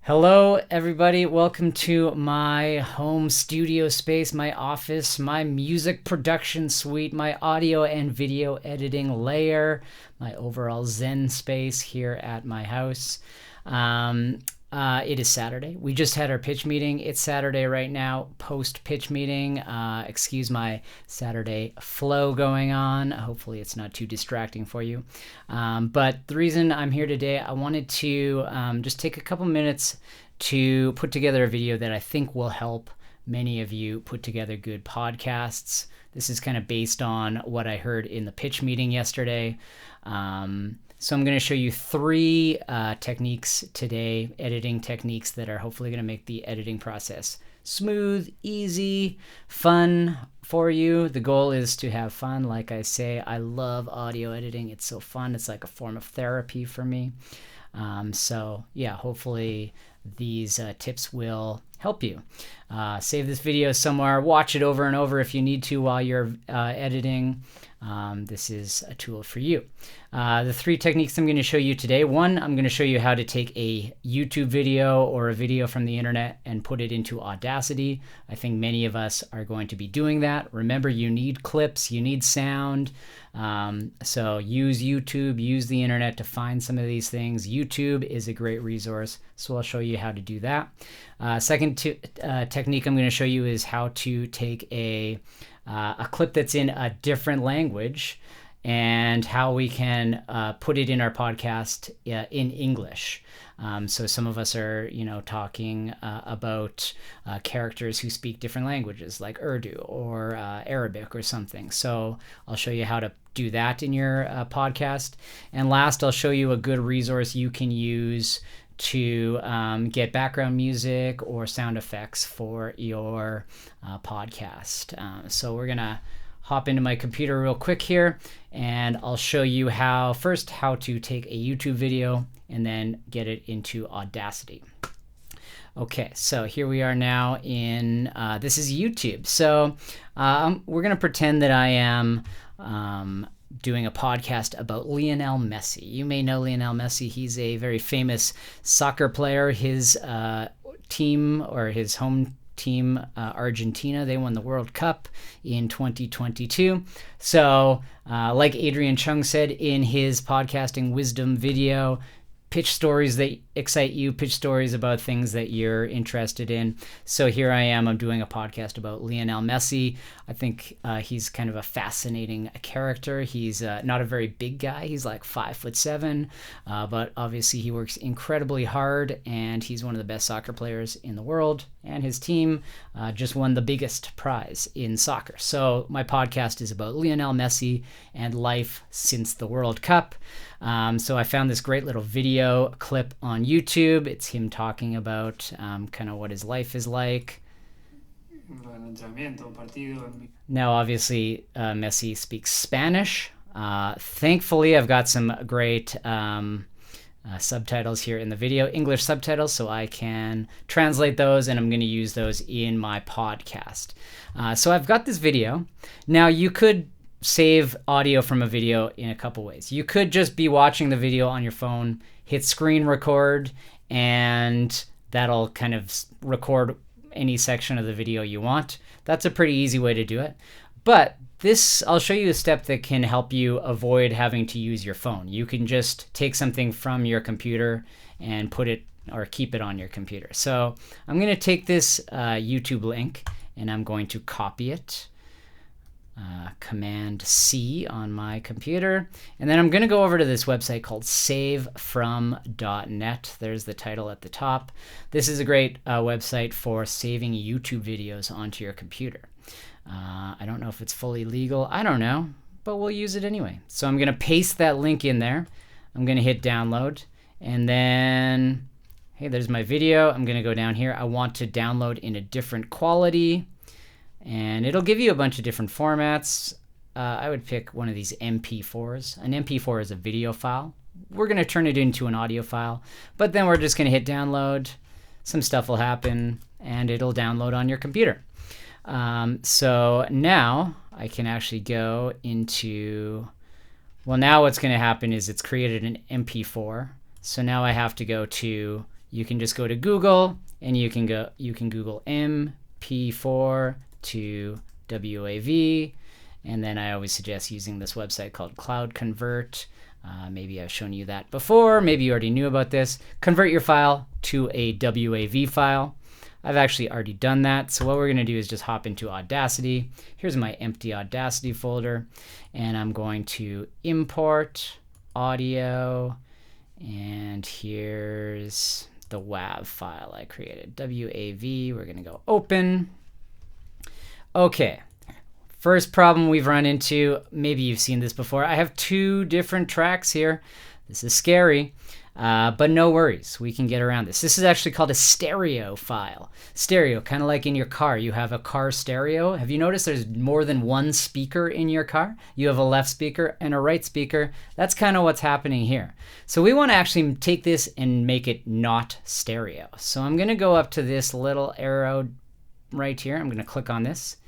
Hello, everybody. Welcome to my home studio space, my office, my music production suite, my audio and video editing layer, my overall Zen space here at my house. It is Saturday. We just had our pitch meeting. It's Saturday right now, post pitch meeting. Excuse my Saturday flow going on. Hopefully it's not too distracting for you. But the reason I'm here today, I wanted to just take a couple minutes to put together a video that I think will help many of you put together good podcasts. This is kind of based on what I heard in the pitch meeting yesterday. So I'm going to show you three techniques today, editing techniques that are hopefully going to make the editing process smooth, easy, fun for you. The goal is to have fun. Like I say, I love audio editing. It's so fun. It's like a form of therapy for me. So yeah, hopefully these tips will help you. Save this video somewhere, watch it over and over if you need to while you're editing. This is a tool for you. The three techniques I'm going to show you today. One, I'm going to show you how to take a YouTube video or a video from the internet and put it into Audacity. I think many of us are going to be doing that. Remember, you need clips, you need sound. So use YouTube, use the internet to find some of these things. YouTube is a great resource, so I'll show you how to do that. Second technique I'm going to show you is how to take a clip that's in a different language and how we can put it in our podcast in English. So some of us are, talking about characters who speak different languages like Urdu or Arabic or something. So I'll show you how to do that in your podcast. And last, I'll show you a good resource you can use to get background music or sound effects for your podcast. So we're going to hop into my computer real quick here, and I'll show you how to take a YouTube video and then get it into Audacity. Okay, so here we are now in, this is YouTube. So we're going to pretend that I am doing a podcast about Lionel Messi. You may know Lionel Messi. He's a very famous soccer player. His team, or his home team, Argentina, they won the World Cup in 2022. So like Adrian Chung said in his podcasting wisdom video, pitch stories that excite you, pitch stories about things that you're interested in. So here I am, I'm doing a podcast about Lionel Messi. I think he's kind of a fascinating character. He's not a very big guy. He's like 5'7", but obviously he works incredibly hard, and he's one of the best soccer players in the world. And his team just won the biggest prize in soccer. So my podcast is about Lionel Messi and life since the World Cup. So I found this great little video clip on YouTube. It's him talking about kind of what his life is like. Now, obviously, Messi speaks Spanish. Thankfully, I've got some great subtitles here in the video, English subtitles, so I can translate those, and I'm going to use those in my podcast. So I've got this video. Now, you could save audio from a video in a couple ways. You could just be watching the video on your phone, hit screen record, and that'll kind of record any section of the video you want. That's a pretty easy way to do it. But I'll show you a step that can help you avoid having to use your phone. You can just take something from your computer and put it or keep it on your computer. So I'm going to take this YouTube link, and I'm going to copy it. Command C on my computer, and then I'm going to go over to this website called savefrom.net. There's the title at the top. This is a great website for saving YouTube videos onto your computer. I don't know if it's fully legal. I don't know, but we'll use it anyway. So I'm going to paste that link in there. I'm going to hit download, and then, hey, there's my video. I'm going to go down here. I want to download in a different quality. And it'll give you a bunch of different formats. I would pick one of these MP4s. An MP4 is a video file. We're going to turn it into an audio file, but then we're just going to hit download. Some stuff will happen, and it'll download on your computer. So now I can actually go into, well, now what's going to happen is it's created an MP4. So now I have to go to you can just go to Google and you can Google MP4 to WAV, and then I always suggest using this website called Cloud Convert. Maybe I've shown you that before. Maybe you already knew about this. Convert your file to a WAV file. I've actually already done that. So what we're going to do is just hop into Audacity. Here's my empty Audacity folder, and I'm going to import audio, and here's the WAV file I created. WAV, we're going to go open. Okay. First problem we've run into, maybe you've seen this before. I have two different tracks here. This is scary, but no worries. We can get around this. This is actually called a stereo file. Stereo, kind of like in your car. You have a car stereo. Have you noticed there's more than one speaker in your car? You have a left speaker and a right speaker. That's kind of what's happening here. So we want to actually take this and make it not stereo. So I'm going to go up to this little arrow right here. I'm going to click on this.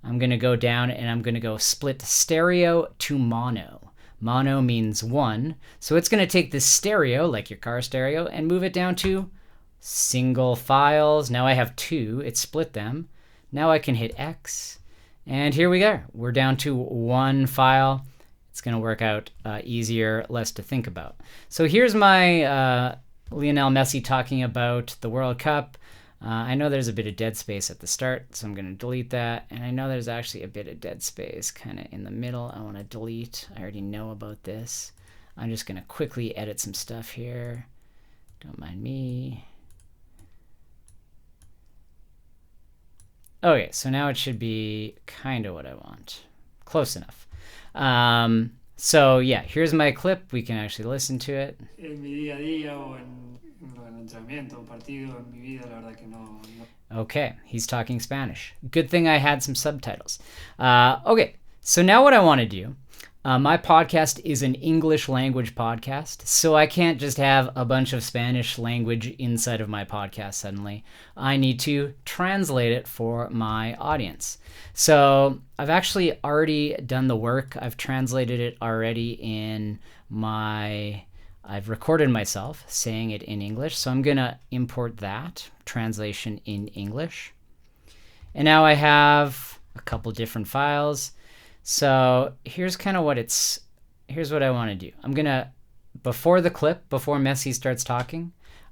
I'm going to go down and I'm going to go split stereo to mono. Mono means one. So it's going to take this stereo, like your car stereo, and move it down to single files. Now I have two. It split them. Now I can hit X. And here we go. We're down to one file. It's going to work out easier, less to think about. So here's my Lionel Messi talking about the World Cup. I know there's a bit of dead space at the start, so I'm going to delete that. And I know there's actually a bit of dead space kind of in the middle. I want to delete. I already know about this. I'm just going to quickly edit some stuff here. Don't mind me. Okay, so now it should be kind of what I want. Close enough. So yeah, here's my clip. We can actually listen to it. Okay, he's talking Spanish. Good thing I had some subtitles. Okay, so now what I want to do, my podcast is an English language podcast, so I can't just have a bunch of Spanish language inside of my podcast suddenly. I need to translate it for my audience. So I've actually already done the work. I've translated it already in I've recorded myself saying it in English, so I'm going to import that translation in English. And now I have a couple different files. So here's kind of here's what I want to do. I'm going to, before the clip, before Messi starts talking,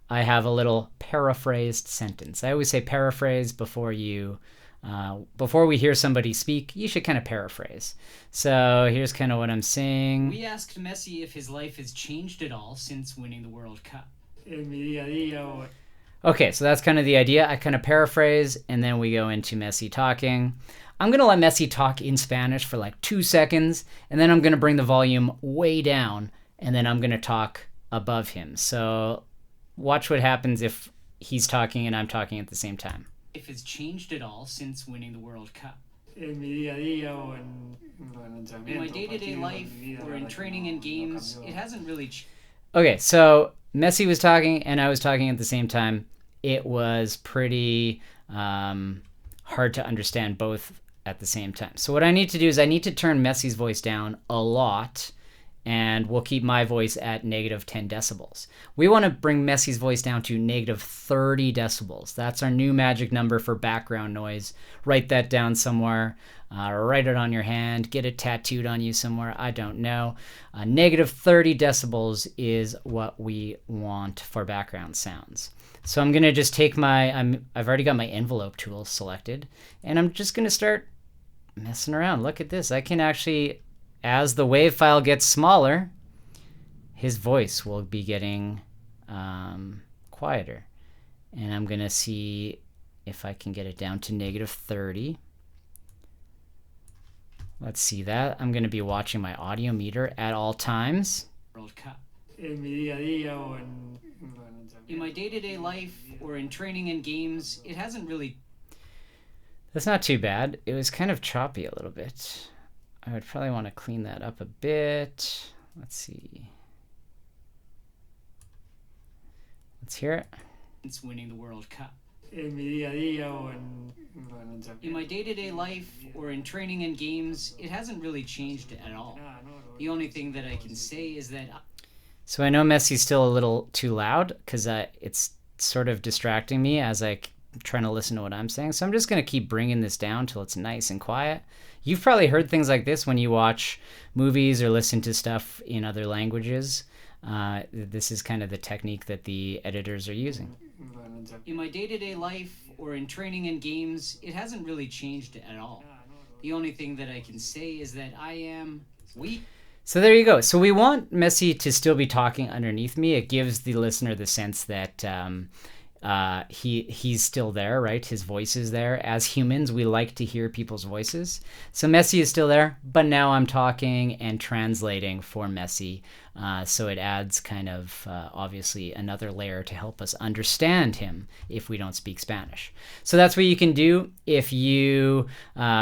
I have a little paraphrased sentence. I always say paraphrase before we hear somebody speak, you should kind of paraphrase. So here's kind of what I'm saying. We asked Messi if his life has changed at all since winning the World Cup. Okay, so that's kind of the idea. I kind of paraphrase, and then we go into Messi talking. I'm going to let Messi talk in Spanish for like 2 seconds, and then I'm going to bring the volume way down, and then I'm going to talk above him. So watch what happens if he's talking and I'm talking at the same time. If it's changed at all since winning the World Cup. In my day-to-day life or in training and games, it hasn't really changed. Okay, so Messi was talking and I was talking at the same time. It was pretty hard to understand both at the same time. So what I need to do is I need to turn Messi's voice down a lot, and we'll keep my voice at -10 decibels. We want to bring Messi's voice down to -30 decibels. That's our new magic number for background noise. Write that down somewhere. Write it on your hand. Get it tattooed on you somewhere. I don't know. -30 decibels is what we want for background sounds. So I'm going to just take I've already got my envelope tool selected, and I'm just going to start messing around. Look at this. I can actually, as the wave file gets smaller, his voice will be getting quieter. And I'm going to see if I can get it down to -30. Let's see that. I'm going to be watching my audio meter at all times. World Cup. In my day-to-day life or in training and games, it hasn't really... That's not too bad. It was kind of choppy a little bit. I would probably want to clean that up a bit. Let's see. Let's hear it. It's winning the World Cup. In my day-to-day life or in training and games, it hasn't really changed at all. The only thing that I can say is that... So I know Messi's still a little too loud because it's sort of distracting me as I trying to listen to what I'm saying. So I'm just going to keep bringing this down till it's nice and quiet. You've probably heard things like this when you watch movies or listen to stuff in other languages. This is kind of the technique that the editors are using. In my day-to-day life or in training and games, it hasn't really changed at all. The only thing that I can say is that I am weak. So there you go. So we want Messi to still be talking underneath me. It gives the listener the sense that he's still there, right? His voice is there. As humans, we like to hear people's voices. So Messi is still there, but now I'm talking and translating for Messi. So it adds kind of obviously another layer to help us understand him if we don't speak Spanish. So that's what you can do if you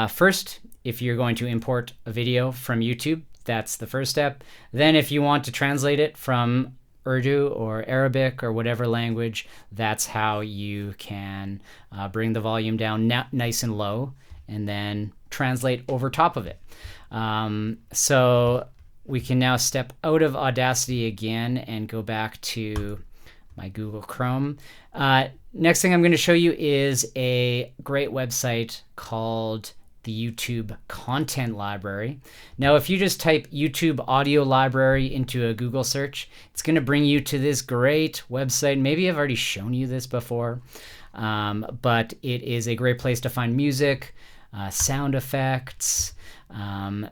first, if you're going to import a video from YouTube. That's the first step. Then if you want to translate it from Urdu or Arabic or whatever language, that's how you can bring the volume down nice and low and then translate over top of it. So we can now step out of Audacity again and go back to my Google Chrome. Next thing I'm going to show you is a great website called the YouTube Content Library. Now, if you just type YouTube Audio Library into a Google search, it's going to bring you to this great website. Maybe I've already shown you this before, but it is a great place to find music, sound effects.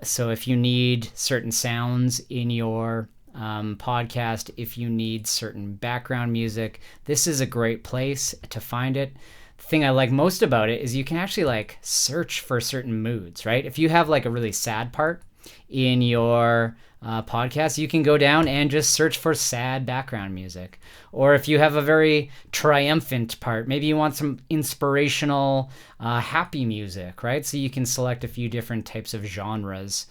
So if you need certain sounds in your podcast, if you need certain background music, this is a great place to find it. Thing I like most about it is you can actually like search for certain moods, right? If you have like a really sad part in your podcast, you can go down and just search for sad background music. Or if you have a very triumphant part, maybe you want some inspirational, happy music, right? So you can select a few different types of genres.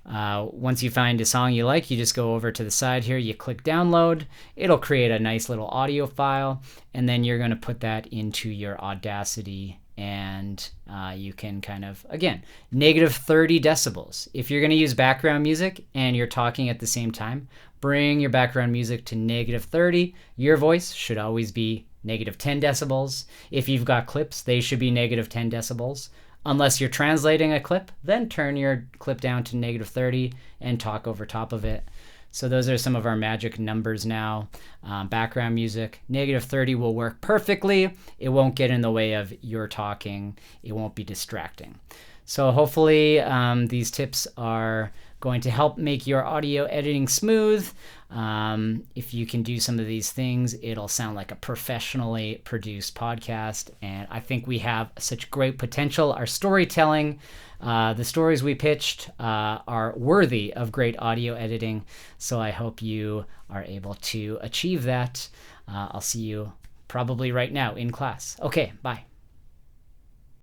Once you find a song you like, you just go over to the side here, you click download, it'll create a nice little audio file, and then you're going to put that into your Audacity, and you can kind of, again, -30 decibels. If you're going to use background music and you're talking at the same time, bring your background music to -30. Your voice should always be -10 decibels. If you've got clips, they should be -10 decibels. Unless you're translating a clip, then turn your clip down to -30 and talk over top of it. So those are some of our magic numbers now. Background music, -30 will work perfectly. It won't get in the way of your talking. It won't be distracting. So hopefully these tips are going to help make your audio editing smooth. If you can do some of these things, it'll sound like a professionally produced podcast. And I think we have such great potential. Our storytelling, the stories we pitched are worthy of great audio editing. So I hope you are able to achieve that. I'll see you probably right now in class. Okay, bye.